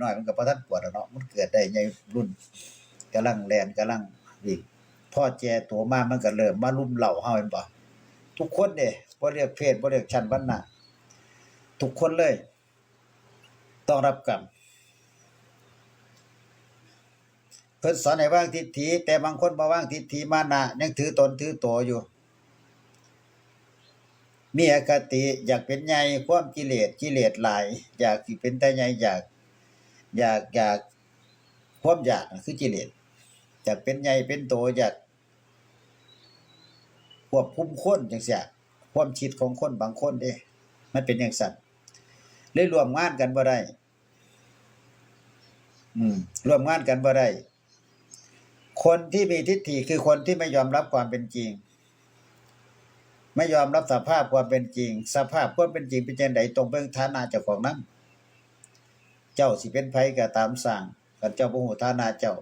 น้อยมันก็บ่ทันปวดแล้วเนาะมันเกิดได้ใหญ่รุ่นกำลังแล่นกำลังวิ่งพอแก่ตัวมามันก็เริ่มมารุมเร้าเฮาแม่นบ่ทุกคนเด้บ่เลือกเพศบ่เลือกชั้นวรรณะทุกคนเลยต้องรับกรรมเพิ่นสอนให้วางทิฏฐิแต่บางคนบ่วางทิฏฐิมานะยังถือตนถือตัวอยู่มีอคติอยากเป็นใหญ่ความกิเลสหลายอยากสิเป็นแต่ใหญ่อยากความอยากคือกิเลสอยากเป็นใหญ่เป็นโตอยากควบคุมคนจังซี่ความคิดของคนบางคนเด้มันเป็นจังซั่นเลยร่วมงานกันบ่ได้ร่วมงานกันบ่ได้คนที่มีทิฏฐิคือคนที่ไม่ยอมรับความเป็นจริงไม่ยอมรับสภาพความเป็นจริงสภาพความเป็นจริงเป็นจังได๋ต้องเบิ่งฐานะเจ้าของนำเจ้าสิเป็นไผก็ตามสร้างคันเจ้าบ่ฮู้ฐานะเจ้า